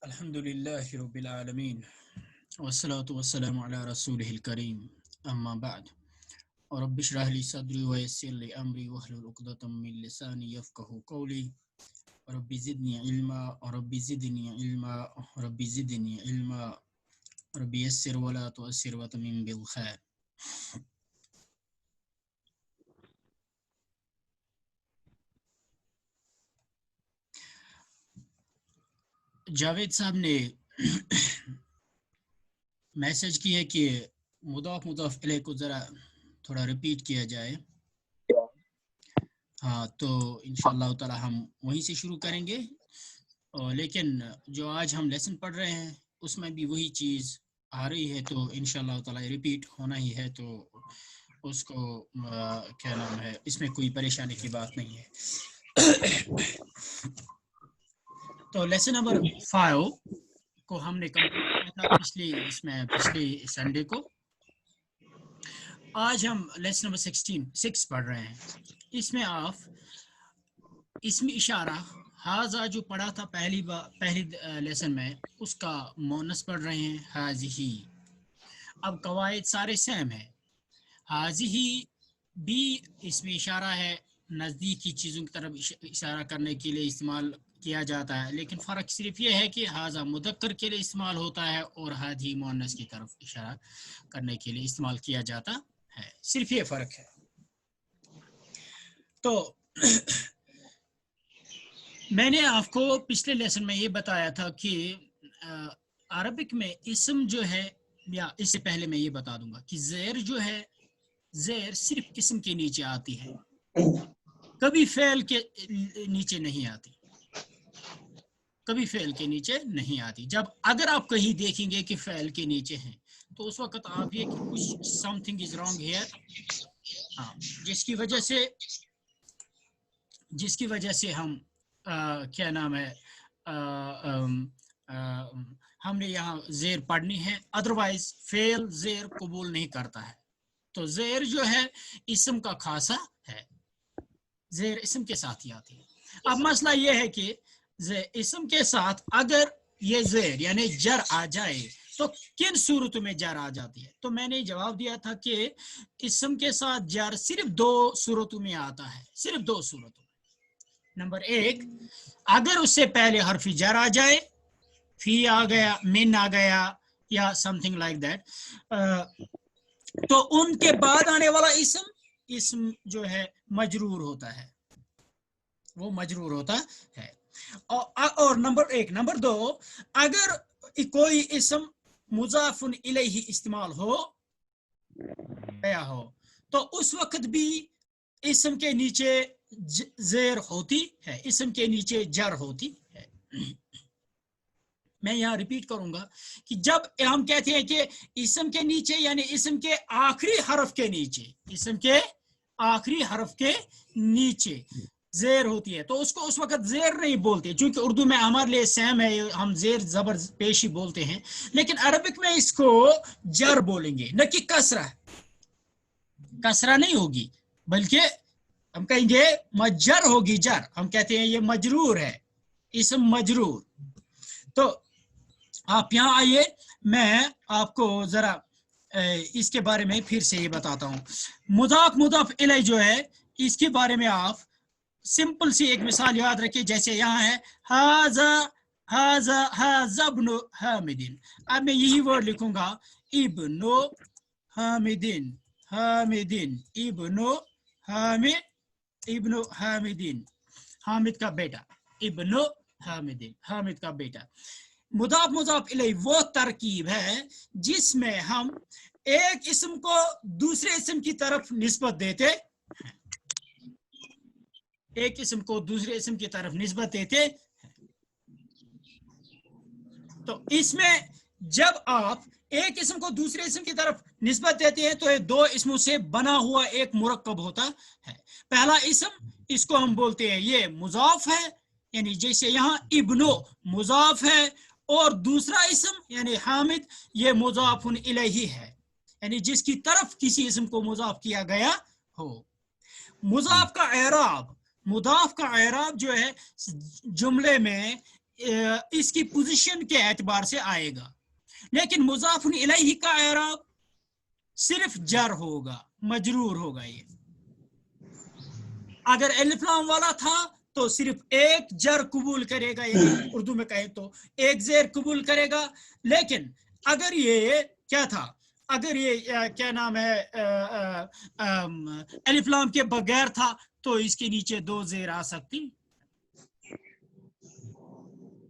Alhamdulillahi Rabbil Alameen wassalatu wassalamu ala rasulihil kareem amma ba'd rabbi shrah li sadri wa yassir li amri wahlul 'uqdatam min lisani yafqahu qawli rabbi zidni ilma rabbi zidni ilma rabbi yassir wa la tu'assir wa tamim bil khair. Javed साहब ने message की है कि मुदाफ इलैह को ज़रा थोड़ा repeat किया जाए। हाँ, तो इंशाअल्लाह ताला हम वहीं से शुरू करेंगे। लेकिन जो आज हम लेसन पढ़ रहे हैं उसमें भी वही चीज़ आ रही है, तो इंशाअल्लाह ताला रिपीट होना ही है, तो उसको क्या नाम है, इसमें कोई परेशानी की बात नहीं है। तो लेसन नंबर 5 को हमने कंप्लीट किया था पिछले संडे को। आज हम लेसन नंबर 6 पढ़ रहे हैं। इसमें आप इसमें इशारा हाजा जो पढ़ा था पहली लेसन में, उसका मोनस पढ़ रहे हैं हाजिही। अब कवायद सारे सेम है। हाजिही भी इसमें इशारा है, नज़दीक की चीज़ों की तरफ इशारा करने के लिए इस्तेमाल किया जाता है, लेकिन फ़र्क सिर्फ ये है कि हाजा मुदक्कर के लिए इस्तेमाल होता है और हाजी मुअन्नस की तरफ इशारा करने के लिए इस्तेमाल किया जाता है, सिर्फ ये फ़र्क है। तो मैंने आपको पिछले लेसन में ये बताया था कि अरबिक में इस्म जो है, या इससे पहले मैं ये बता दूंगा कि ज़ेर जो है, ज़ेर सिर्फ इस्म के नीचे आती है, कभी फ़ेल के नीचे नहीं आती, कभी फ़ेल के नीचे नहीं आती। जब अगर आप कहीं देखेंगे कि फ़ेल के नीचे हैं, तो उस वक्त आप ये कि कुछ समथिंग इज रॉन्ग हियर, हाँ, जिसकी वजह से हम क्या नाम है, हमने यहाँ ज़ेर पढ़नी है, अदरवाइज फ़ेल ज़ेर कबूल नहीं करता है। तो ज़ेर जो है इस्म का खासा है, ज़ेर इस्म के साथ ही आती है। अब मसला ये है कि इस्म के साथ अगर ये ज़ेर यानी जर आ जाए तो किन सूरतों में जर आ जाती है। तो मैंने जवाब दिया था कि इस्म के साथ जर सिर्फ 2 सूरतों में आता है, सिर्फ 2 सूरतों में। नंबर 1, अगर उससे पहले हर्फी जर आ जाए, फी आ गया, मिन आ गया या समथिंग लाइक दैट, तो उनके बाद आने वाला इस्म जो है मजरूर होता है, वो मजरूर होता है। और नंबर 1, नंबर 2, अगर कोई इस्म मुजाफुन इलैहि इस्तेमाल हो गया हो तो उस वक्त भी इस्म के नीचे ज़ेर होती है, इस्म के नीचे जर होती है। मैं यहाँ रिपीट करूंगा कि जब हम कहते हैं कि इस्म के नीचे यानी इस्म के आखिरी हरफ के नीचे, इस्म के आखिरी हरफ के नीचे ज़ेर होती है, तो उसको उस वक्त ज़ेर नहीं बोलते, क्योंकि उर्दू में हमारे लिए सेम है, हम ज़ेर ज़बर पेशी बोलते हैं, लेकिन अरबिक में इसको जर बोलेंगे, न कि कसरा। कसरा नहीं होगी, बल्कि हम कहेंगे मजर होगी, जर। हम कहते हैं ये मजरूर है, इस्म मजरूर। तो आप यहाँ आइए, मैं आपको जरा इसके बारे में फिर से ये बताता हूँ। मुदाफ इलैह जो है, इसके बारे में आप सिंपल सी एक मिसाल याद रखिए, जैसे यहाँ है हाजा इब्नु हामिदिन। अब मैं यही वर्ड लिखूंगा, इब्नु हामिदिन, इब्नु हामिदिन, हामिद का बेटा, इब्नु हामिदिन, हामिद का बेटा। मुदाफ इलैह वो तरकीब है जिसमें हम एक इस्म को दूसरे इस्म की तरफ निस्बत देते हैं, एक इस्म को दूसरे इस्म की तरफ निस्बत देते हैं। तो इसमें जब आप एक इस्म को दूसरे इस्म की तरफ निस्बत देते हैं तो ये 2 इस्मों से बना हुआ एक मुरक्कब होता है। पहला इस्म, इसको हम बोलते हैं ये मुजाफ है, यानी जैसे यहाँ इब्नो मुजाफ है, और दूसरा इस्म यानी हामिद ये मुजाफुन इलैहि है, यानी जिसकी तरफ किसी इस्म को मुजाफ किया गया हो। मुजाफ का एराब, मुदाफ का एराब जो है जुमले में इसकी पोजीशन के एतबार से आएगा, लेकिन मुज़ाफ़ुन इलैहि का एराब सिर्फ जर होगा, मजरूर होगा। ये अगर अलिफ लाम वाला था तो सिर्फ एक जर कबूल करेगा, यानी उर्दू में कहें तो एक जेर कबूल करेगा। लेकिन अगर ये क्या था, अगर ये क्या नाम है अलिफ लाम के बगैर था तो इसके नीचे दो जेर आ सकती।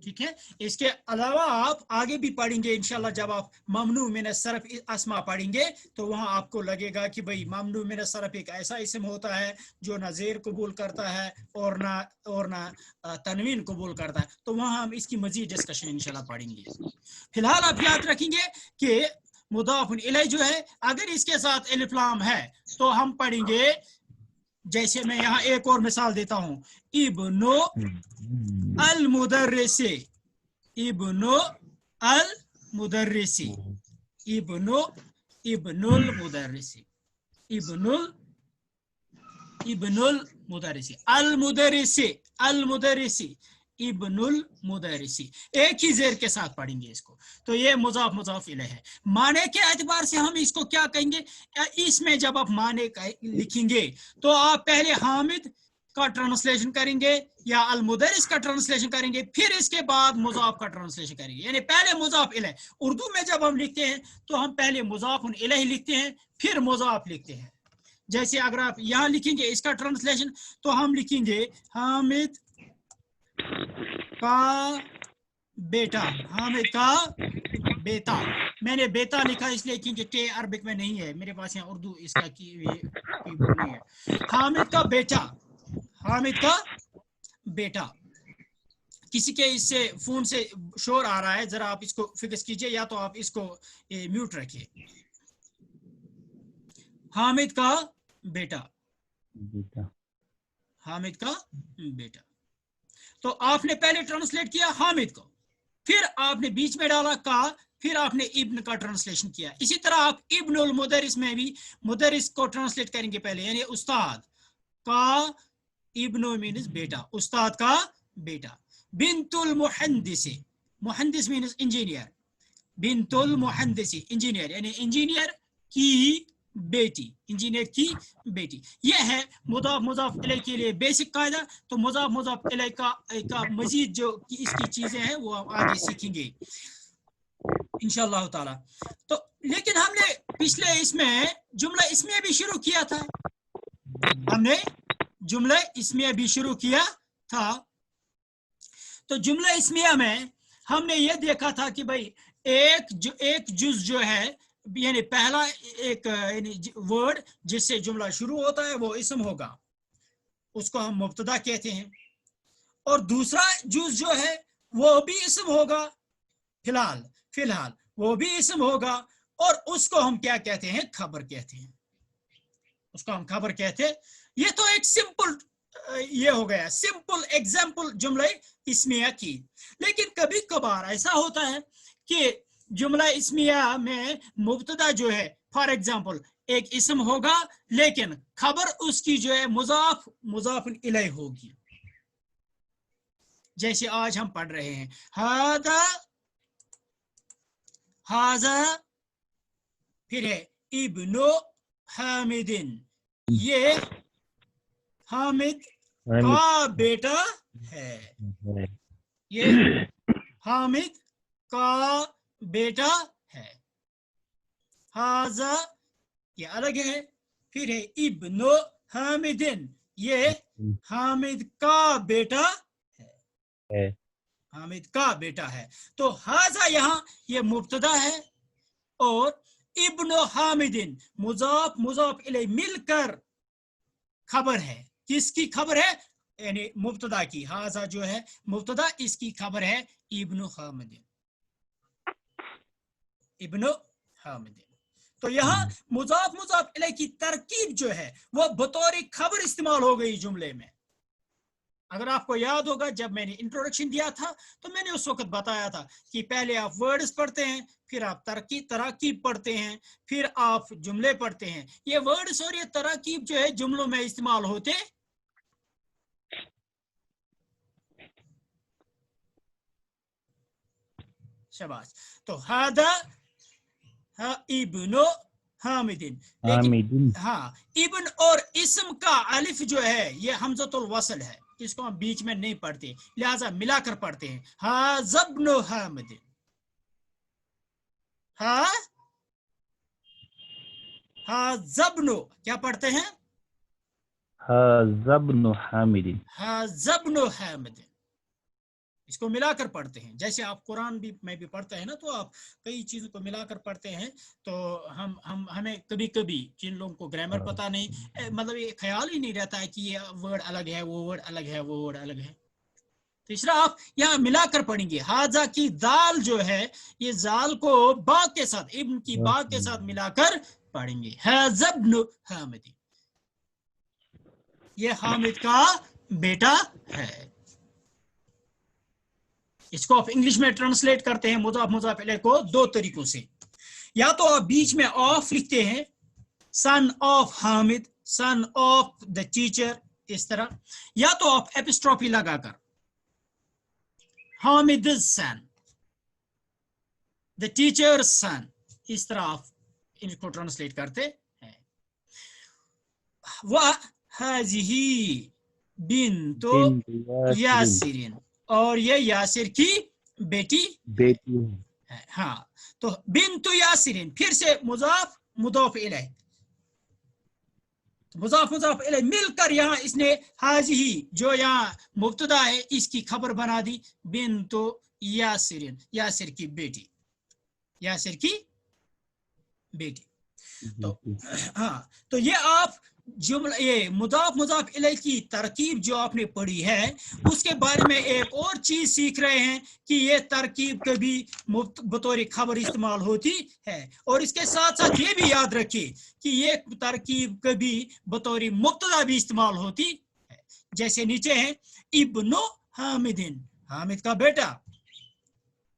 ठीक है, इसके अलावा आप आगे भी पढ़ेंगे इंशाल्लाह, जब आप ममनू मिन सरफ अस्मा पढ़ेंगे तो वहां आपको लगेगा कि भाई ममनू मिन सरफ एक ऐसा इसम होता है जो ना ज़ेर कबूल करता है और ना तनवीन कबूल करता है। तो वहां हम इसकी मजीद डिस्कशन इंशाल्लाह पढ़ेंगे। फिलहाल आप याद रखेंगे कि मुदाफुन इलैहि जो है, अगर इसके साथ अलिफ लाम है तो हम पढ़ेंगे, जैसे मैं यहाँ एक और मिसाल देता हूँ, इब्नो अल मुदर्रिसी, इब्नो अल मुदर्रिसी, इब्नुल मुदर्रिसी, इब्नुल मुदर्रिसी, अल मुदर्रिसी, अल मुदर्रिसी, इब्नुल मुदर्रिसी, एक ही जेर के साथ पढ़ेंगे इसको। तो ये मुजाफ मुजाफ इलैहि है। माने के एतबार से हम इसको क्या कहेंगे, इसमें जब आप माने लिखेंगे तो आप पहले हामिद का ट्रांसलेशन करेंगे या अल मुदर्रिस का ट्रांसलेशन करेंगे, फिर इसके बाद मुजाफ का ट्रांसलेशन करेंगे, यानी पहले मुजाफ इलैहि। उर्दू में जब हम लिखते हैं तो हम पहले मुजाफुन इलैहि लिखते हैं, फिर मुजाफ लिखते हैं। जैसे अगर आप यहाँ लिखेंगे इसका ट्रांसलेशन तो हम लिखेंगे हामिद का बेटा, हामिद का बेटा। मैंने बेटा लिखा इसलिए क्योंकि टे अरबिक में नहीं है मेरे पास, यहाँ उर्दू इसका कीबोर्ड नहीं है। हामिद का बेटा, हामिद का बेटा। किसी के इससे फोन से शोर आ रहा है, जरा आप इसको फिक्स कीजिए या तो आप इसको म्यूट रखिए। हामिद का बेटा, हामिद का बेटा। तो आपने पहले ट्रांसलेट किया हामिद को, फिर आपने बीच में डाला का, फिर आपने इब्न का ट्रांसलेशन किया। इसी तरह आप इब्नुल मुदर्रिस में भी मुदर्रिस को ट्रांसलेट करेंगे पहले, यानी उस्ताद का, इब्नु मीन्स बेटा, उस्ताद का बेटा। बिनतुल मुहंदिसी, मुहंदिस मीन्स इंजीनियर, बिनतुल मुहंदिसी इंजीनियर, यानी इंजीनियर की बेटी, इंजीनियर की बेटी। यह है मुदाफ मुजाफ इलैहि के लिए बेसिक कायदा। तो मुदाफ मुजाफ इलैहि का मजीद जो इसकी चीजें हैं वो हम आगे सीखेंगे इंशाअल्लाह ताला। तो लेकिन हमने पिछले इसमें जुमला इसमें भी शुरू किया था, हमने जुमला इसमें भी शुरू किया था। तो जुमला इसमिया में हमने ये देखा था कि भाई एक जुज जो है, यानी पहला एक वर्ड जिससे जुमला शुरू होता है वो इसम होगा, उसको हम मुब्तदा कहते हैं, और दूसरा जुज जो है वो भी इसम होगा, फिलहाल वो भी इसम होगा, और उसको हम क्या कहते हैं, खबर कहते हैं, उसको हम खबर कहते हैं। ये तो एक सिंपल ये हो गया, सिंपल एग्जाम्पल जुमला इस्मिया की। लेकिन कभी कभार ऐसा होता है कि जुमला इस्मिया में मुब्तदा जो है, फॉर एग्जाम्पल एक इसम होगा लेकिन खबर उसकी जो है मुजाफुन इलैहि होगी। जैसे आज हम पढ़ रहे हैं हाजा, फिर है इब्नु हामिदिन, ये हामिद का बेटा है, ये हामिद का बेटा है। हाजा ये अलग है, फिर है इब्नु हामिदिन, ये हामिद का बेटा है, हामिद का बेटा है। तो हाजा यहाँ ये मुब्तदा है और इब्नु हामिदिन मुजाफ मुजाफ इलैहि मिलकर खबर है। किसकी खबर है, यानी मुब्तदा की। हाजा जो है मुब्तदा, इसकी खबर है इब्नु हामिदिन, इब्नु हामिदिन। तो यहाँ मुजाफ मुजाफ इलैहि की तरकीब जो है वो बतौर खबर इस्तेमाल हो गई जुमले में। अगर आपको याद होगा जब मैंने इंट्रोडक्शन दिया था तो मैंने उस वक्त बताया था कि पहले आप वर्ड्स पढ़ते हैं, फिर आप तराकीब पढ़ते हैं, फिर आप जुमले पढ़ते हैं। ये वर्ड्स और ये तराकीब जो है जुमलों में इस्तेमाल होते शाबाश। तो हादा इब्नो हामिदिन, लेकिन हाँ इब्न और इस्म का अलिफ जो है ये हमजतुल वसल है, इसको हम बीच में नहीं पढ़ते, लिहाजा मिलाकर पढ़ते हैं। हाज़ब्नु हामिदिन, हाज़ब्नु क्या पढ़ते हैं? हाज़ब्नु हामिदिन, हाज़ब्नु हामिदिन, इसको मिलाकर पढ़ते हैं। जैसे आप कुरान भी में भी पढ़ते हैं ना, तो आप कई चीजों को मिलाकर पढ़ते हैं। तो हमें कभी कभी जिन लोगों को ग्रामर पता नहीं, मतलब ये ख्याल ही नहीं रहता है कि ये वर्ड अलग है, वो वर्ड अलग है, वो वर्ड अलग है। तीसरा आप यहाँ मिलाकर पढ़ेंगे। हाजा की दाल जो है ये जाल को बा के साथ, इब्न की बा के साथ मिलाकर पढ़ेंगे। हाज़ब्नु हामिद, ये हामिद का बेटा है। इसको आप इंग्लिश में ट्रांसलेट करते हैं मुजाफ मुजाफ इलैह को दो तरीकों से। या तो आप बीच में ऑफ लिखते हैं, son of Hamid, son of the teacher, इस तरह। या तो आप एपिस्ट्रोफी लगाकर हामिद सन, द टीचर सन, इस तरह आप इनको ट्रांसलेट करते हैं। वह हाजिही बिन्तो यासिरिन, और ये यासिर की बेटी है। हाँ, तो बिन्तु यासिरिन, फिर से मुजाफ मुजाफ इलैह, मुजाफ मुजाफ इलैह मिलकर यहाँ इसने हाजिही जो यहाँ मुब्तदा है इसकी खबर बना दी, बिन्तु यासिरिन, यासिर की बेटी, यासिर की बेटी। तो हाँ, तो ये आप जुमला, ये मुदाफ मुदाफ इलैह की तरकीब जो आपने पढ़ी है उसके बारे में एक और चीज सीख रहे हैं कि ये तरकीब कभी बतौर खबर इस्तेमाल होती है, और इसके साथ साथ ये भी याद रखिए कि ये तरकीब कभी बतौर मुब्तदा भी इस्तेमाल होती है। जैसे नीचे है इब्नो हामिदिन, हामिद का बेटा,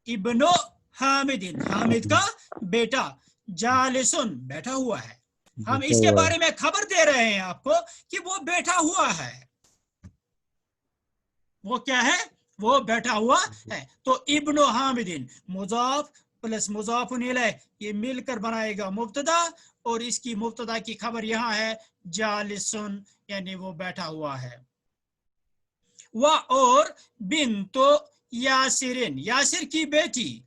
इब्नो हामिदिन, हामिद का बेटा, जालिसुन बैठा हुआ है। हम इसके बारे में खबर दे रहे हैं आपको कि वो बैठा हुआ है, वो क्या है, वो बैठा हुआ है। तो इब्नो हामिदिन मुजाफ प्लस मुजाफुन इलैह ये मिलकर बनाएगा मुब्तदा, और इसकी मुब्तदा की खबर यहाँ है जालिसुन, यानी वो बैठा हुआ है। वा और बिन्तो यासिरिन, यासिर की बेटी,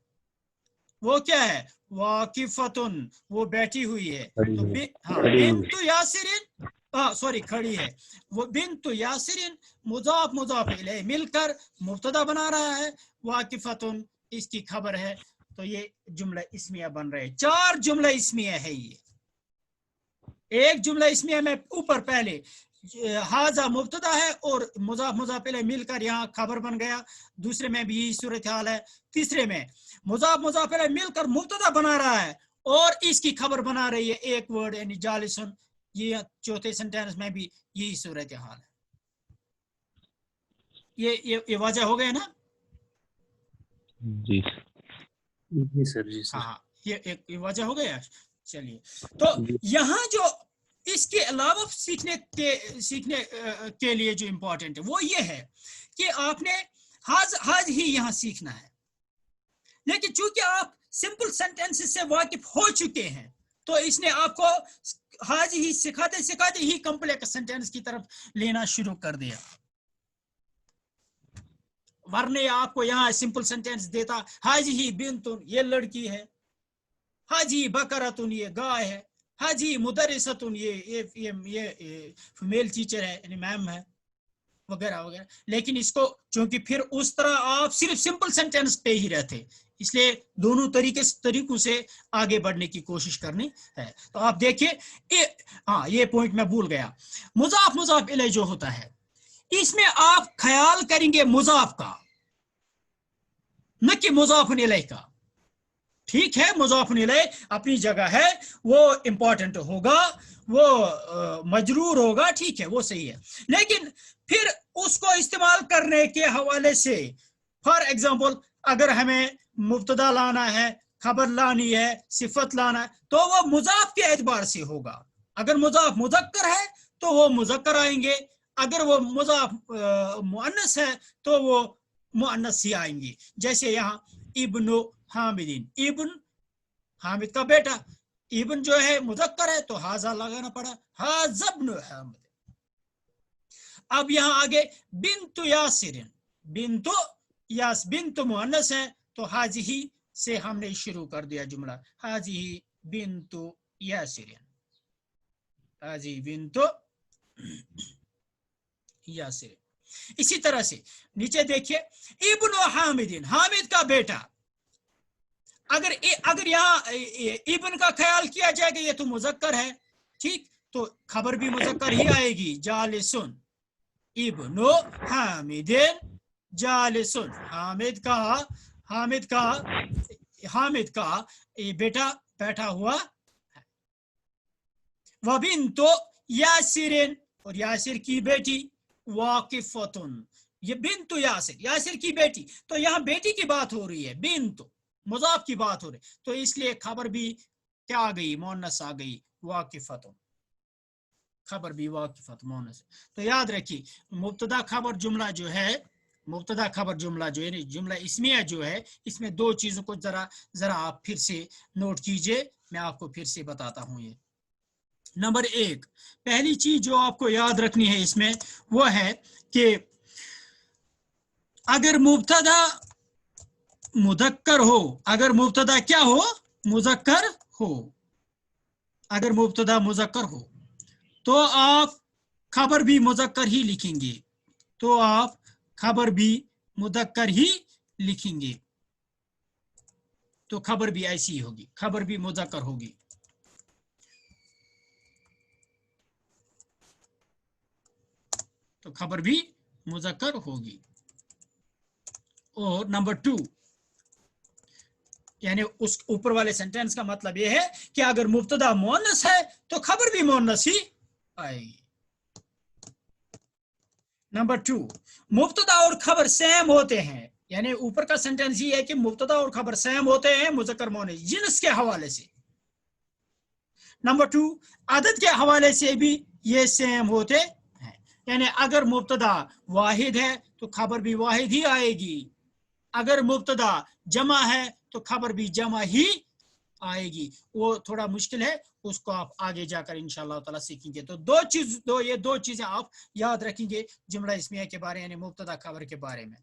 वो क्या है, वाकिफतुन, वो बैठी हुई है। तो बिन्तु यासिरिन, सॉरी खड़ी है, वो बिन्तु यासिरिन मुजाफ मुजाफ इलैह मिलकर मुब्तदा बना रहा है, वाकिफतुन इसकी खबर है। तो ये जुमला इस्मिया बन रहे हैं। 4 जुमला इस्मिया है ये। एक जुमला इस्मिया में ऊपर पहले हाजा मुब्तदा है और मुजाफ मुजाफ इलैह मिलकर यहाँ खबर बन गया, दूसरे में भी यही सूरत हाल है। तीसरे में मुजाफ मुजाफ इलैह मिलकर मुब्तदा बना रहा है और इसकी खबर बना रही है एक वर्ड यानी जालिसुन। ये चौथे सेंटेंस में भी यही सूरत हाल है। ये वजह हो गया ना? जी सर, जी सर। हाँ, ये वजह हो गया। चलिए, तो यहाँ जो इसके अलावा सीखने के लिए जो इम्पोर्टेंट है वो ये है कि आपने हाज ही यहाँ सीखना है, लेकिन चूंकि आप सिंपल सेंटेंसेस से वाकिफ हो चुके हैं तो इसने आपको हाज ही सिखाते सिखाते ही कॉम्प्लेक्स सेंटेंस की तरफ लेना शुरू कर दिया। वरने आपको यहाँ सिंपल सेंटेंस देता, हाजी ही बिन्तुन ये लड़की है, हाजी बकरतुन ये गाय है, हाजी मुदर्रिसतुन ये फीमेल टीचर है यानी मैम है, वगैरह वगैरह। लेकिन इसको चूंकि फिर उस तरह आप सिर्फ सिंपल सेंटेंस पे ही रहते, इसलिए दोनों तरीकों से आगे बढ़ने की कोशिश करनी है। तो आप देखिए, हाँ ये पॉइंट मैं भूल गया, मुजाफ मुजाफ इलैह जो होता है इसमें आप ख्याल करेंगे मुजाफ का, न कि मुजाफुन इलैह का। ठीक है, मुजाफुन इलैह अपनी जगह है, वो इंपॉर्टेंट होगा, वो मजरूर होगा, ठीक है, वो सही है। लेकिन फिर उसको इस्तेमाल करने के हवाले से, फॉर एग्जाम्पल अगर हमें मुब्तदा लाना है, खबर लानी है, सिफत लाना है, तो वो मुजाफ के एतबार से होगा। अगर मुजाफ मुज़क्कर है तो वो मुज़क्कर आएंगे, अगर वो मुजाफ मुअन्नस है तो वो मुअन्नस ही आएंगे। जैसे यहाँ इब्नु हामिदीन, इब्न हामिद का बेटा, इब्न जो है मुज़क्कर है तो हाजा लगाना पड़ा, हाजा इब्न हामिद। अब यहाँ आगे बिन्तु यासिरिन, बिन्तु यास, बिन्तु मुअन्नस है तो हाजिही से हमने शुरू कर दिया जुमला, हाजिही बिन्तु यासिरिन, हाजी बिन्तु यासिरिन। इसी तरह से नीचे देखिए इब्न हामिदिन, हामिद का बेटा, अगर यहाँ इब्न का ख्याल किया जाएगा ये तो मुज़क्कर है, ठीक, तो खबर भी मुज़क्कर ही आएगी, जालिसुन इब्नु हामिदिन जालिसुन, हामिद का बेटा बैठा हुआ है। व बिन्तु यासिरिन, और यासिर की बेटी, वाकिफतुन, ये बिन्तु यासिर, यासिर की बेटी, तो यहाँ बेटी की बात हो रही है, बिन्तु मुज़ाफ की बात हो रही, तो इसलिए खबर भी क्या आ गई, मुअन्नस आ गई, वाकिफतुन, खबर भी वाकिफत मुअन्नस। तो याद रखिए मुब्तदा खबर जुमला जो है, मुब्तदा खबर जुमला जो है, जुमला इस्मिया जो है, इसमें दो चीजों को जरा आप फिर से नोट कीजिए, मैं आपको फिर से बताता हूं। ये नंबर एक, पहली चीज जो आपको याद रखनी है इसमें वो है कि अगर मुब्तदा मुज़क्कर हो, अगर मुब्तदा क्या हो, मुज़क्कर हो, अगर मुब्तदा मुज़क्कर हो तो आप खबर भी मुज़क्कर ही लिखेंगे, तो आप खबर भी मुज़क्कर ही लिखेंगे, तो खबर भी ऐसी होगी, खबर भी मुज़क्कर होगी। तो खबर भी मुज़क्कर होगी। और नंबर टू, यानी उस ऊपर वाले सेंटेंस का मतलब यह है कि अगर मुब्तदा मुअन्नस है तो खबर भी मुअन्नस ही आएगी। नंबर टू, मुब्तदा और खबर सेम होते हैं, यानी ऊपर का सेंटेंस ये है कि मुब्तदा और खबर सेम होते हैं मुज़क्कर मुअन्नस जिन्स के हवाले से। नंबर टू, अदद के हवाले से भी ये सेम होते हैं, यानी अगर मुब्तदा वाहिद है तो खबर भी वाहिद ही आएगी, अगर मुब्तदा जमा है तो खबर भी जमा ही आएगी। वो थोड़ा मुश्किल है, उसको आप आगे जाकर इंशाअल्लाह ताला सीखेंगे। तो ये दो चीजें आप याद रखेंगे जुमला इस्मिया के बारे, यानी मुब्तदा खबर के बारे में।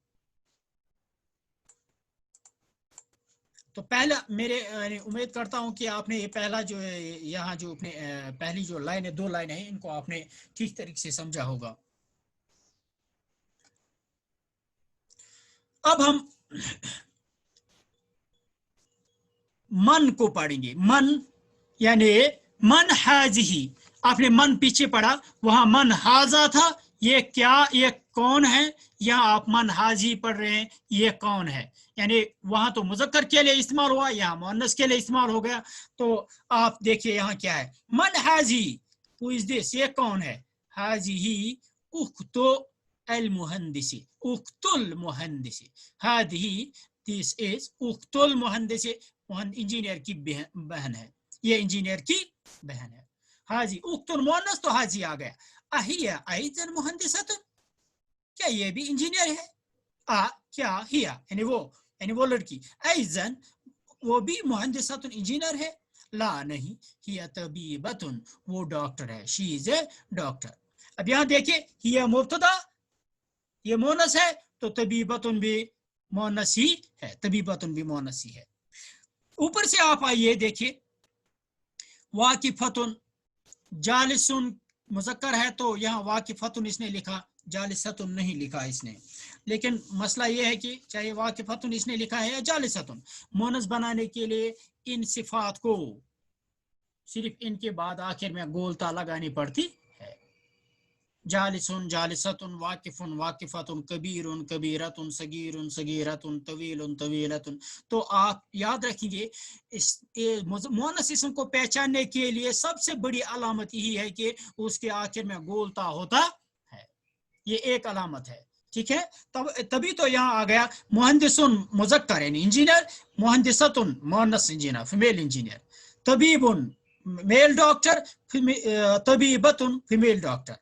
तो पहला मेरे उम्मीद करता हूं कि आपने ये पहला जो है यहाँ जो अपने पहली जो लाइन है, दो लाइन है, इनको आपने ठीक तरीके से समझा होगा। अब हम मन को पढ़ेंगे। मन यानी मन हाजिही, आपने मन पीछे पढ़ा, वहां मन हाजा था, ये क्या, ये कौन है, यहाँ आप मन हाजी पढ़ रहे हैं, ये कौन है, यानी वहां तो मुज़क्कर के लिए इस्तेमाल हुआ, यहाँ मुअन्नस के लिए इस्तेमाल हो गया। तो आप देखिए यहाँ क्या है, मन हाजी, हु इज दिस, ये कौन है, हाजिही उख्तु अल मुहंदिसी, उख्तुल मुहंदिसी, हादिही दिस इज उख्तुल मुहंदिसी, इंजीनियर की बहन है, ये इंजीनियर की बहन है। हाजी उख्तुल मुअन्नस तो हाजी आ गया, अहिया अइजन मुहंदिसतुन, क्या ये भी इंजीनियर है, क्या हिया यानी वो लड़की, अइजन वो भी मुहंदिसतुन इंजीनियर है, ला नहीं, हिया तबीबतुन वो डॉक्टर है, शी इज ए डॉक्टर। अब यहाँ देखिए हिया मुब्तदा, ये मुअन्नस है तो तबीबतुन भी मुअन्नस ही है, तबीबतुन भी मुअन्नस ही है। ऊपर से आप आइए देखिए, वाकिफतुन, जालिसुन मुज़क्कर है तो यहाँ वाकिफतुन इसने लिखा, जालिसतुन नहीं लिखा इसने, लेकिन मसला ये है कि चाहे वाकिफतुन इसने लिखा है या जालिसतुन, मुअन्नस बनाने के लिए इन सिफात को सिर्फ इनके बाद आखिर में गोलता लगानी पड़ती है। जालिसुन जालिसतुन, वाकिफुन वाकिफतुन, कबीरुन कबीरतुन, सगीरुन सगीरतुन, तवीलुन तवीलतुन। तो आप याद रखिए इस मुअन्नस इस्म को पहचानने के लिए सबसे बड़ी अलामत यही है कि उसके आखिर में गोलता होता है, ये एक अलामत है, ठीक है। तभी तो यहाँ आ गया मुहंदिसुन मुज़क्कर यानी इंजीनियर, मुहंदिसतुन मुअन्नस इंजीनियर फीमेल इंजीनियर, तबीबुन मेल डॉक्टर, तबीबतुन फीमेल डॉक्टर।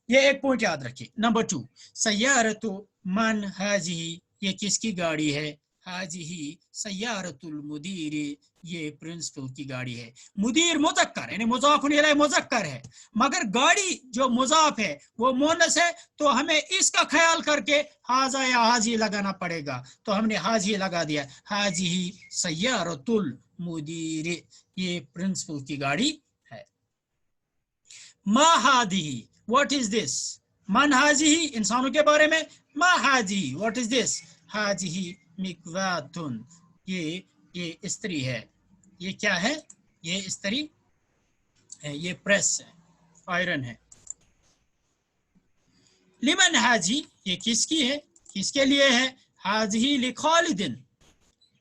ये एक पॉइंट याद रखिए। नंबर टू, सय्यारतु मन हाजिही, ये किसकी गाड़ी है, हाजिही सय्यारतुल मुदीर, ये प्रिंसिपल की गाड़ी है। मुदीर मुज़क्कर यानी मुज़ाफ़ुन इलैह मुज़क्कर है, मगर गाड़ी जो मुज़ाफ है वो मुअन्नस है, तो हमें इसका ख्याल करके हाजा या हाजी लगाना पड़ेगा। तो हमने हाजी लगा दिया, हाजिही सय्यारतुल मुदीर, ये प्रिंसिपल की गाड़ी है। मा हादिही, व्हाट इज दिस? मन हाजिही, इंसानों के बारे में। मा हाजिही, व्हाट इज दिस? हाजिही मिकवातुन, ये इस्त्री है। ये क्या है? ये इस्त्री है, ये प्रेस है, आयरन है। लिमन हाजी, ये किसकी है, किसके लिए है? हाजिही लिखालिदिन,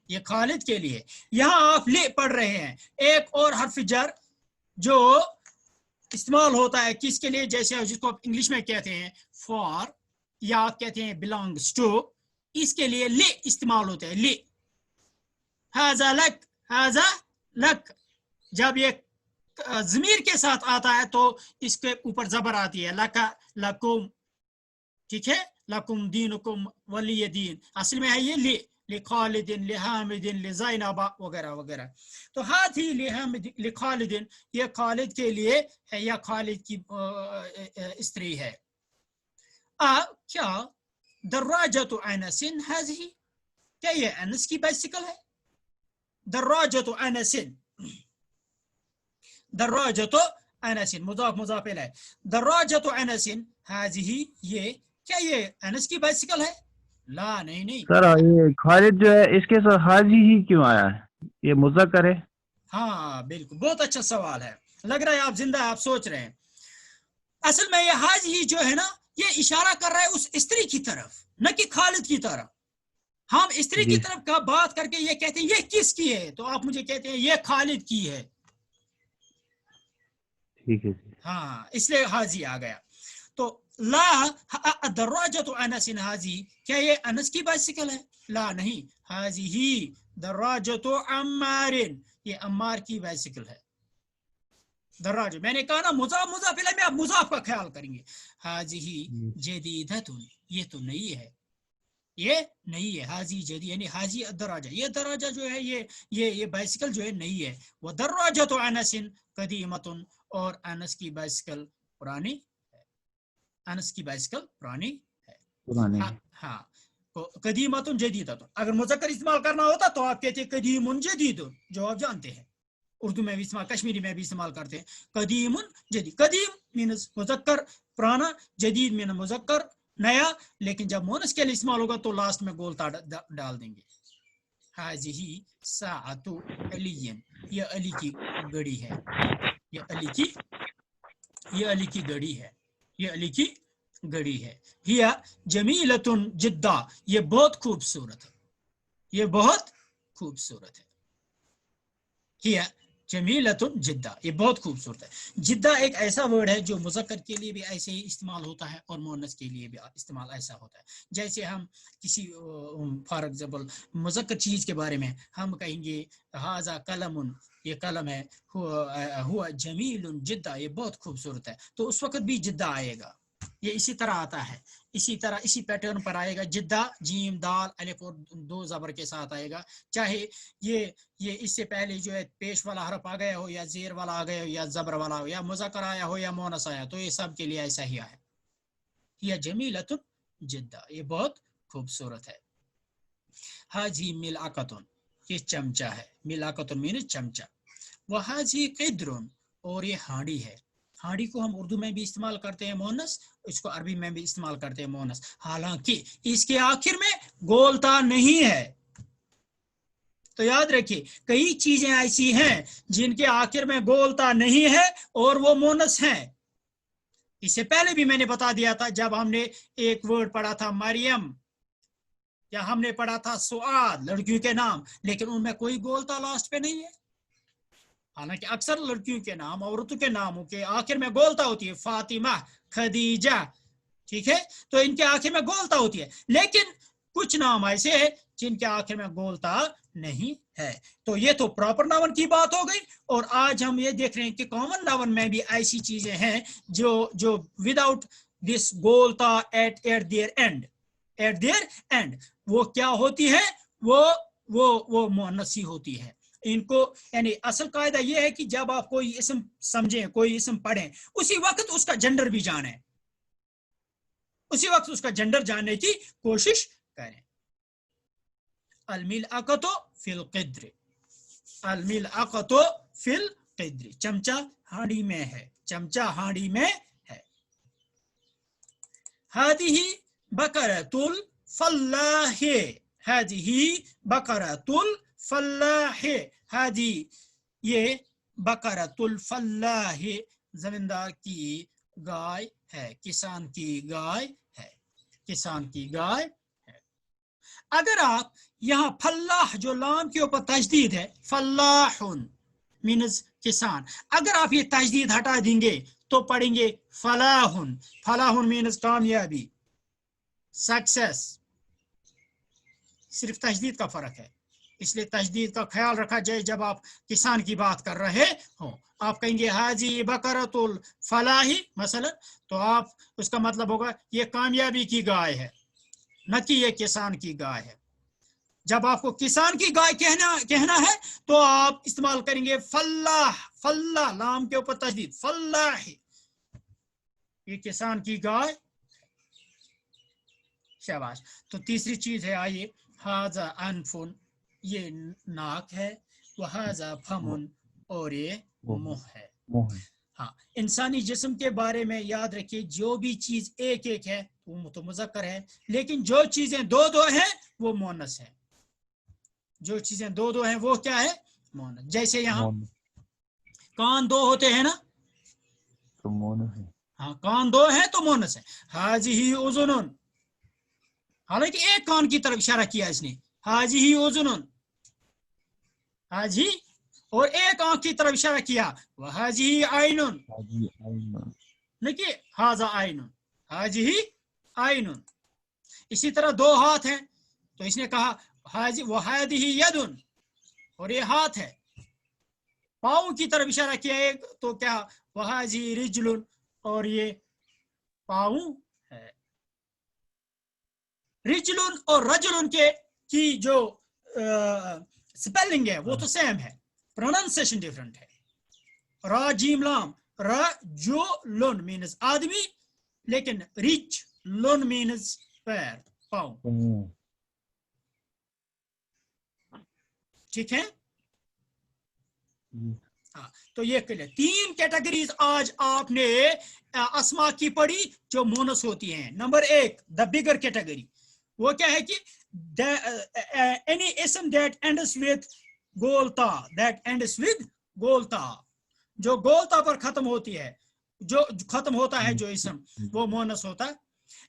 ये खालिद के लिए। यहाँ आप ले पढ़ रहे हैं, एक और हर्फ जर जो इस्तेमाल होता है किसके लिए, जैसे जिसको आप इंग्लिश में कहते हैं फॉर, या आप कहते हैं बिलोंग्स टू, इसके लिए ले इस्तेमाल होते हैं, ले। हाजा लक, हाजा लक, जब ये ज़मीर के साथ आता है तो इसके ऊपर जबर आती है, लका लकुम, ठीक है, लकुम दीनुकुम वलिय दीन, असल में है ये ले, लिखालिदिन, लिहामिदिन, लिज़ैनबा वगैरह वगैरह। तो हाथी लिखालिदिन, ये खालिद के लिए है, या खालिद की स्त्री है। क्या दर्राजतु अनसिन हाज़िही, क्या ये अनस की बाइसिकल है? दर्राजतु अनसिन, दर्राजतु अनसिन मुज़ाफ मुज़ाफ इलैह, दर्राजतु अनसिन हाज़िही, ये क्या ये अनस की बाइसिकल है? ला, नहीं नहीं सर ये खालिद जो है इसके साथ हाजी ही क्यों आया है, ये मुज़क्कर है? हाँ बिल्कुल, बहुत अच्छा सवाल है, लग रहा है आप जिंदा, आप सोच रहे हैं। असल में ये हाजी जो है ना, ये इशारा कर रहा है उस स्त्री की तरफ, न कि खालिद की तरफ। हम स्त्री की तरफ का बात करके ये कहते हैं ये किसकी है, तो आप मुझे कहते हैं ये खालिद की है, ठीक है। हाँ, इसलिए हाजी आ गया। तो ला दर्राजतु अनसिन हाजी, क्या ये अनस की बाइसिकल है? ला नहीं, हाजी ही दर्राजतु अम्मारिन, ये अम्मार की बाइसिकल है। दर्राज, मैंने कहा ना मुज़ाफ मुज़ाफ इलैह में आप मुज़ाफ का ख्याल करेंगे। हाजी ही जदीदतुन, ये तो नई है, ये नई है। हाजी जदी यानी हाजी दराजा, ये दराजा जो है ये बाइसिकल जो है नई है। वो दर्राजा तो अनसिन कदीमतुन, और अनस की बाइसिकल पुरानी है, अनस की बाइसिकल पुरानी है, पुरानी। हाँ, तो कदीमतुन जदीदतुन, अगर मुज़क्कर इस्तेमाल करना होता तो आप कहते कदीमुन जदीदुन, जो आप जानते हैं उर्दू में भी इस्तेमाल, कश्मीरी में भी इस्तेमाल करते हैं, कदीमुन जदीद। कदीम मीन्स मुज़क्कर पुराना, जदीद मीन मुज़क्कर नया, लेकिन जब मुअन्नस के लिए इस्तेमाल होगा तो लास्ट में गोलता डाल देंगे। हाज़िही साअतु अलियन, ये अली की घड़ी है, ये अली की घड़ी है, ये अली की घड़ी है। हिया जमीलतुन जिद्दा, ये बहुत खूबसूरत है, ये बहुत खूबसूरत है। हिया जमीलतुन जिद्दा, ये बहुत खूबसूरत है। जिद्दा एक ऐसा वर्ड है जो मुज़क्कर के लिए भी ऐसे ही इस्तेमाल होता है और मुअन्नस के लिए भी इस्तेमाल ऐसा होता है। जैसे हम किसी फॉर एग्जाम्पल मुज़क्कर चीज़ के बारे में हम कहेंगे हाजा कलमुन, ये कलम है, हुआ जमीलुन जिद्दा, ये बहुत खूबसूरत है, तो उस वक्त भी जिद्दा आएगा। ये इसी तरह आता है, इसी तरह इसी पैटर्न पर आएगा। जिद्दा जीम दाल अलिफ और दो ज़बर के साथ आएगा, चाहे ये इससे पहले जो है पेश वाला हरफ आ गया हो, या जेर वाला आ गया हो, या ज़बर वाला हो, या मुज़क्कर आया हो, या मुअन्नस आया, तो ये सब के लिए ऐसा ही है। या जमीलतुन जिद्दा, ये बहुत खूबसूरत है। हाजी मिलाकतुन, ये चमचा है, मिलाकतुन मीन चमचा। वह हाजी क़िद्रुन, और ये हांडी है। हांडी को हम उर्दू में भी इस्तेमाल करते हैं मुअन्नस, इसको अरबी में भी इस्तेमाल करते हैं मुअन्नस, हालांकि इसके आखिर में गोलता नहीं है। तो याद रखिए, कई चीजें ऐसी हैं जिनके आखिर में गोलता नहीं है और वो मुअन्नस हैं। इससे पहले भी मैंने बता दिया था जब हमने एक वर्ड पढ़ा था मरियम, या हमने पढ़ा था सुआद, लड़कियों के नाम, लेकिन उनमें कोई गोलता लास्ट पे नहीं है। हालांकि अक्सर लड़कियों के नाम, औरतों के नामों के आखिर में गोलता होती है, फातिमा, खदीजा, ठीक है, तो इनके आखिर में गोलता होती है। लेकिन कुछ नाम ऐसे हैं जिनके आखिर में गोलता नहीं है। तो ये तो प्रॉपर नाउन की बात हो गई, और आज हम ये देख रहे हैं कि कॉमन नाउन में भी ऐसी चीजें हैं जो विदाउट दिस गोलता एट देयर एंड, वो क्या होती है? वो मुअन्नस ही होती है। इनको यानी असल कायदा ये है कि जब आप कोई इसम समझें, कोई इसम पढ़ें, उसी वक्त उसका जेंडर भी जाने, उसी वक्त उसका जेंडर जानने की कोशिश करें। अलमिलअकतो फिल क़िद्र, अलमिलअकतो फिल क़िद्र, चमचा हांडी में है, चमचा हांडी में है। हादिही बकरतुल फल्लाहे, हादिही बकरतुल फल्लाहे, हादी ये बकरतुल फल्लाहे जमींदार की गाय है, किसान की गाय है, किसान की गाय है। अगर आप यहाँ फल्लाह जो लाम के ऊपर तजदीद है, फल्लाहुन मीन्स किसान, अगर आप ये तजदीद हटा देंगे तो पढ़ेंगे फलाहुन, फलाहुन मीन्स कामयाबी, सक्सेस। सिर्फ तजदीद का फर्क है, इसलिए तजदीद का ख्याल रखा जाए जब आप किसान की बात कर रहे हो। आप कहेंगे हाजी बकरतुल फलाही मसलन, तो आप उसका मतलब होगा ये कामयाबी की गाय है, न कि ये किसान की गाय है। जब आपको किसान की गाय कहना है तो आप इस्तेमाल करेंगे फल्लाह, फल्लाह लाम के ऊपर तजदीद, फल्लाह ये किसान की गाय। शाबाश। तो तीसरी चीज है, आइए, हाजा अनफुन ये नाक है, वहाजा फमुन और ये मुंह है। हाँ, इंसानी जिस्म के बारे में याद रखिए जो भी चीज एक एक है वो तो मुज़क्कर है, लेकिन जो चीजें दो दो हैं वो मुअन्नस है। जो चीजें दो दो हैं वो क्या है? मुअन्नस। जैसे यहाँ कान दो होते हैं ना, तो मुअन्नस है। हाँ, कान दो है तो मुअन्नस है। हाजिही उज़ुनुन, हालांकि एक कान की तरफ इशारा किया इसने, हाजिही उज़ुनुन, हाजी, और एक आंख की तरफ इशारा किया, वहाजी आइनुन, देखिए हाजा आइनुन, हाजी आइनुन। इसी तरह दो हाथ हैं तो इसने कहा हाजी वहादी यदुन, और ये हाथ है। पाँव की तरफ इशारा किया एक तो क्या, वहाजी रिजलुन, और ये पाँव है। रिजलुन और रजुलन की जो स्पेलिंग है वो तो सेम है, प्रोनाउंसिएशन डिफरेंट है। रा जीम लाम, रजुलुन मीन्स आदमी, लेकिन रिच लुन मीन्स पैर, पाँव। ठीक है, हाँ। तो ये क्लियर, तीन कैटेगरीज आज आपने अस्मा की पढ़ी जो मोनस होती हैं। नंबर एक, द बिगर कैटेगरी, वो क्या है कि एनी इसम दैट एंड्स विद गोलता, दैट एंड्स विद गोलता, जो गोलता पर खत्म होती है, जो खत्म होता है जो इसम, वो मोनस होता है।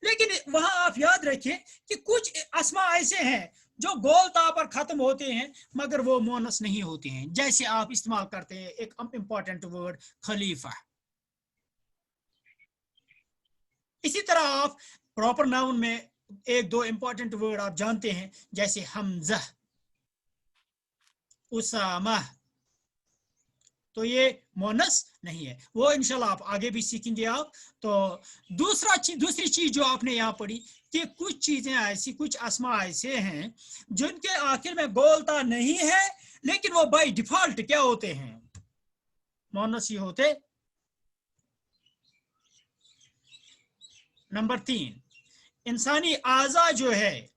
लेकिन वहां आप याद रखिए कि कुछ अस्मा ऐसे हैं जो गोलता पर खत्म होते हैं मगर वो मोनस नहीं होते हैं। जैसे आप इस्तेमाल करते हैं एक इंपॉर्टेंट वर्ड खलीफा। इसी तरह आप प्रॉपर नाउन में एक दो इंपॉर्टेंट वर्ड आप जानते हैं, जैसे हमजा, उसामा, तो ये मोनस नहीं है, वो इंशाल्लाह आप आगे भी सीखेंगे आप। तो दूसरी चीज जो आपने यहाँ पढ़ी कि कुछ चीजें ऐसी, कुछ अस्मा ऐसे हैं जिनके आखिर में गोलता नहीं है, लेकिन वो बाय डिफॉल्ट क्या होते हैं, मोनस ही होते। नंबर 3, इंसानी आज़ा जो है,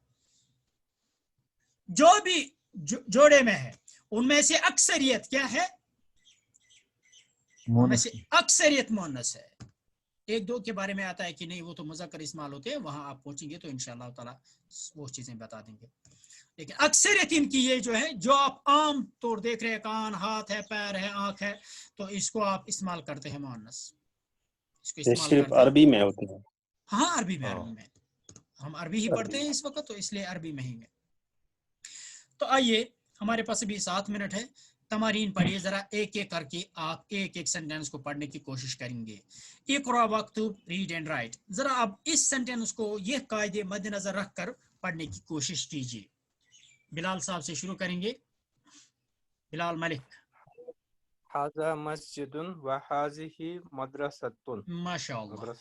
जो भी जोड़े में है, उनमें से अक्सरियत क्या है, उनमें से अक्सरियत मोनस है। एक दो के बारे में आता है कि नहीं वो तो मुज़क्कर इस्तेमाल होते हैं, वहां आप पहुंचेंगे तो इंशाअल्लाह ताला वो चीजें बता देंगे। लेकिन अक्सरियत इनकी ये जो है, जो आप आम तौर देख रहे हैं, कान, हाथ है, पैर है, आंख है, तो इसको आप इस्तेमाल करते हैं मोनस, इसको इस्तेमाल सिर्फ करते हैं अरबी में होते हैं। हाँ, अरबी में, अरबी में हम अरबी ही पढ़ते हैं इस वक्त, तो इसलिए अरबी में ही में। तो आइए, हमारे पास अभी 7 मिनट है, तमारीन पढ़िए जरा, एक एक करके आप एक एक सेंटेंस को पढ़ने की कोशिश करेंगे। Iqra वक्तुब, read and right. जरा आप इस सेंटेंस को ये कायदे मद्देनजर रखकर पढ़ने की कोशिश कीजिए। बिलाल साहब से शुरू करेंगे, बिलाल मलिक। हाज़ा मस्जिदुन व हाज़िही मदरसतुन। माशाअल्लाह,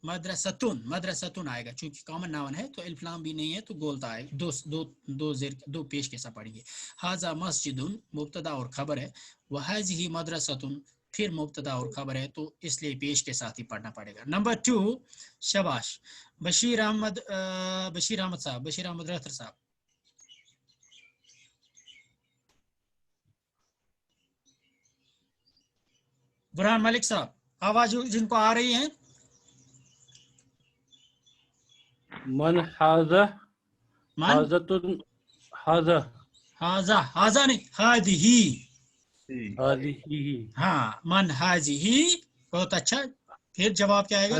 मदरसतुन, मदरसतुन आएगा, चूंकि कॉमन नाउन है तो अलिफ लाम भी नहीं है तो गोलता है, दो पेश के साथ पढ़ेंगे। हाजा मस्जिदुन मुब्तदा और खबर है, वहाजिही मदरसतुन फिर मुब्तदा और खबर है, तो इसलिए पेश के साथ ही पढ़ना पड़ेगा। नंबर 2, शाबाश बशीर अहमद साहब, बशीर अहमद रहतर साहब। बुरहान मलिक साहब, आवाज जिनको आ रही है। मन हाजा मन हाजतुन हाजा हाजा नहीं, हादिही। हादिही हाँ, मन हाजिही, बहुत अच्छा। फिर जवाब क्या आएगा?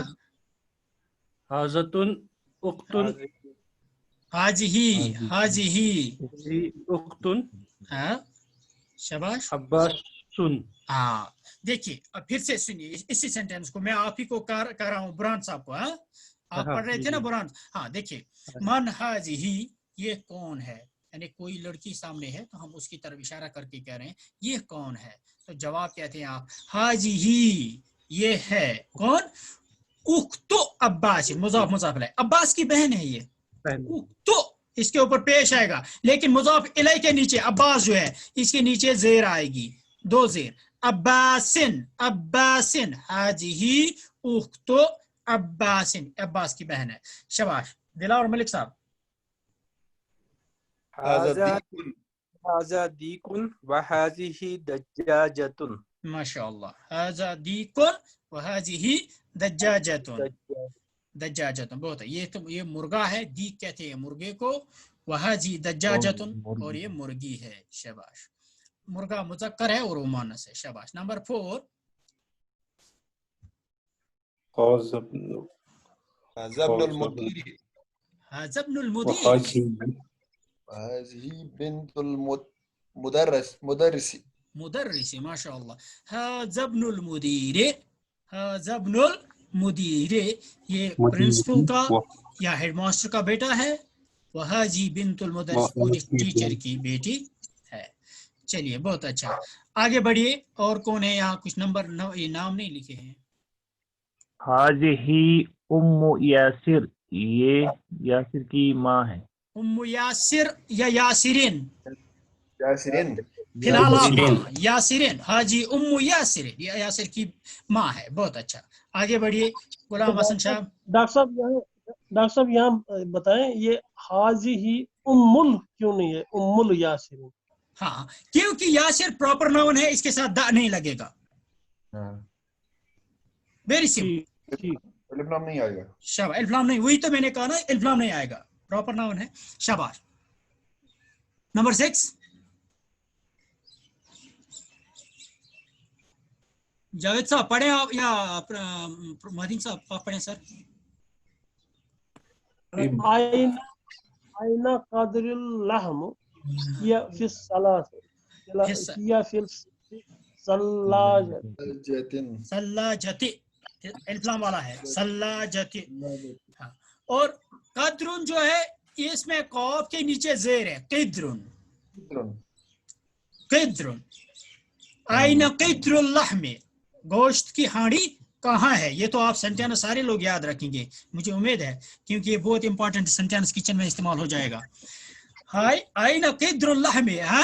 हाजतुन उक्तुन हाजिही, हाजिही। उक्तुन हाँ, शाबाश। अब्बासुन। हाँ, देखिए अब फिर से सुनिए इसी सेंटेंस को, मैं आप ही को कर रहा हूँ, बुरहान साहब को। हाँ, आप पढ़ रहे थे ना बुरहान। हाँ, देखिए मन हाजिही, ये कौन है, यानी कोई लड़की सामने है तो हम उसकी तरफ इशारा करके कह रहे हैं ये कौन है, तो जवाब कहते हैं आप हाजिही, ये है कौन? उख्तो अब्बास, मुजाफ मुजाफ अलैह, अब्बास की बहन है ये। उख्तो इसके ऊपर पेश आएगा, लेकिन मुजाफ इलैह के नीचे अब्बास जो है इसके नीचे जेर आएगी, 2 जेर। अब्बासिन, अब्बासिन, हाजिही उख्तो अब्बासिन, अब्बास की बहन है। शाबाश दिलावर मलिक साहब। हाजा दीकुन व हाजिही दज्जाजतुन। माशाअल्लाह, हाजा दीकुन व हाजिही दज्जाजतुन, दज्जाजतुन, बहुत है। ये मुर्गा है, दीक कहते हैं मुर्गे को, वहाजी दज्जाजतुन, और ये मुर्गी है। शाबाश, मुर्गा मुज़क्कर है और वो मुअन्नस है। शाबाश। नंबर 4, हाज़ब्नुल मुदीर हाज़ब्नुल मुदीर, हाज़ी बिन्तुल मुदर्रिस। मुदर्रिस, माशाअल्लाह। हाज़ब्नुल मुदीर, हाज़ब्नुल मुदीर, ये प्रिंसिपल का या हेडमास्टर का बेटा है। वहाजी बिन्तुल मुदर्रिस, टीचर की बेटी है। चलिए, बहुत अच्छा, आगे बढ़िए। और कौन है यहाँ? कुछ नंबर ये नाम नहीं लिखे हैं। हाजिही उम्मु यासिर, ये यासिर की माँ है। उम्मु यासिर या यासिरिन? यासिरिन। फिलहाल आप यासिरिन, हाजी उम्मु यासिरिन, ये यासिर की माँ है। बहुत अच्छा, आगे बढ़िए। गुलाम हसन साहब। डॉक्टर साहब यहाँ बताएं, ये हाजी ही उम्मुल क्यों नहीं है, उम्मुल यासिर? हाँ, क्योंकि यासिर प्रॉपर नाउन है, इसके साथ दा नहीं लगेगा। वेरी सिंपल, अलिफ लाम नहीं आएगा। शाबाश, अलिफ लाम नहीं, वही तो मैंने कहा ना, अलिफ लाम नहीं आएगा, प्रॉपर नाउन है। शाबाश। नंबर 6, जावेद साहब पढ़े आप या मदीन साहब आप पढ़े? सर, आइना कादरुल लहम या फिस सलास या फिस सल्लाजती, अलिफ लाम वाला है, सल्लाजती। हाँ, और कद्रुन जो है इसमें कौफ के नीचे जेर है, किद्रुन, किद्रुन। आइना किद्रुल लहमी, गोश्त की हांडी कहाँ है? ये तो आप सेंटेंस सारे लोग याद रखेंगे, मुझे उम्मीद है, क्योंकि ये बहुत इंपॉर्टेंट सेंटेंस किचन में इस्तेमाल हो जाएगा। हाय आइना किद्रुल लहमी, हाँ,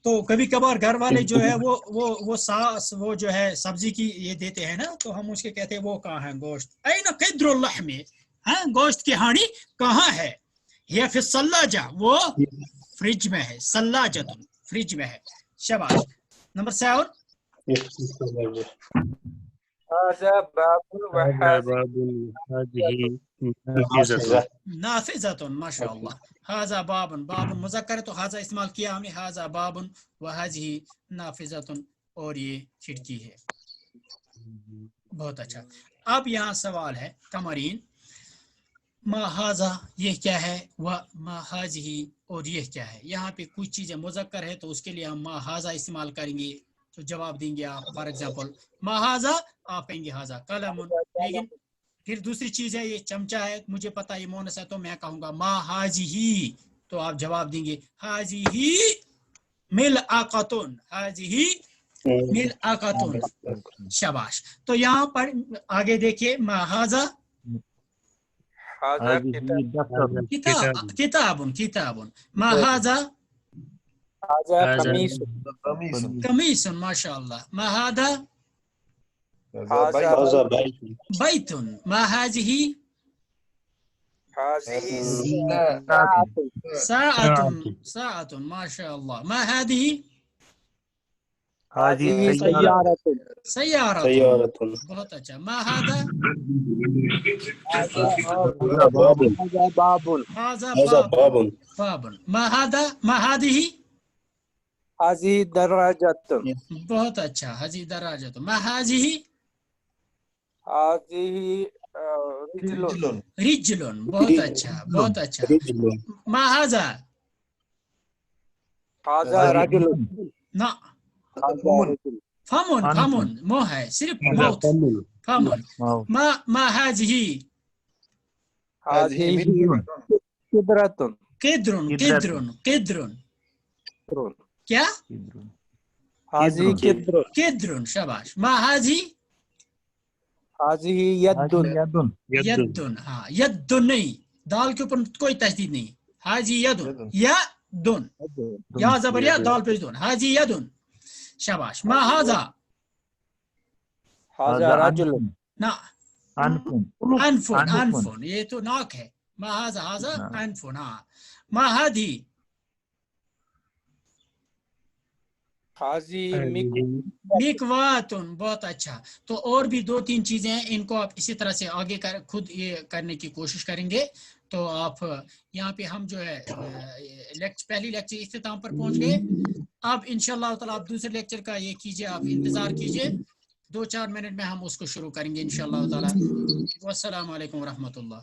तो कभी कभार घर वाले जो है वो सास वो जो है सब्जी की ये देते हैं ना, तो हम उसके कहते हैं वो कहाँ है गोश्त। आइना किद्रुल लहमी, हाँ, गोश्त की हांडी कहाँ है? या फिर सल्लाजा, वो फ्रिज में है, सल्लाजतुन फ्रिज में है। शाबाश। नंबर 7, हाजा बाबुल व हाजिही नाफिज़तुन, माशाअल्लाह। हाजा बाबुन, बाबुन मुज़क्कर है तो हाजा इस्तेमाल किया हमने, हाजा बाबुन व हाजिही नाफिज़तुन, और ये खिड़की है। बहुत अच्छा। अब यहाँ सवाल है तमरीन, मा हाजा ये क्या है, व मा हाजिही और ये क्या है। यहाँ पे कुछ चीजें मुज़क्कर है तो उसके लिए हम मा हाजा इस्तेमाल करेंगे, तो जवाब देंगे आप। फॉर एग्जांपल मा हाजा, आप कहेंगे हाजा कलमुन, लेकिन फिर दूसरी चीज है ये चमचा है, मुझे पता ये मोनस है तो मैं कहूंगा मा हाजिही, तो आप जवाब देंगे हाजिही मिल आकातुन, हाजिही मिल आकातुन। शाबाश। तो यहाँ पर आगे देखिए, मा हाजा هذا هذه كتاب دفتر किताबुन ما هذا هذا قميص قميص قميص ما شاء الله ما هذا هذا بيت بيت ما هذه هذه ساعة ما شاء الله ما هذه هذه سيارة बहुत अच्छा ما هذا هذا باب هذا باب ما هذا ما هذه هذه دراجة बहुत अच्छा هذه دراجة ما هذه هذه رجل رجل बहुत अच्छा ما هذا هذا رجل ना فمن مو है सिर्फ माउथ فمن ما هذه هذه قدرة قدر क्या هذه قدرة قدر शाबाश ما هذه هذه يد يد हाँ يد नहीं दाल के ऊपर कोई तशदीद नहीं हाजी यदुन या जबरिया दाल पे दुन हाजी यदुन शाबाश ما هذا هذا رجل ना أنف أنف ये तो नाक है ما هذا أنف हाँ ما هذه هذه मिकवातुन बहुत अच्छा तो और भी 2-3 चीजें हैं इनको आप इसी तरह से आगे खुद ये करने की कोशिश करेंगे तो आप यहाँ पे हम जो है पहली लेक्चर इख्तिताम पर पहुंच गए अब इंशाल्लाह ताला आप दूसरे लेक्चर का ये कीजिए आप इंतजार कीजिए 2-4 मिनट में हम उसको शुरू करेंगे इंशाल्लाह ताला वस्सलाम वालेकुम रहमतुल्लाह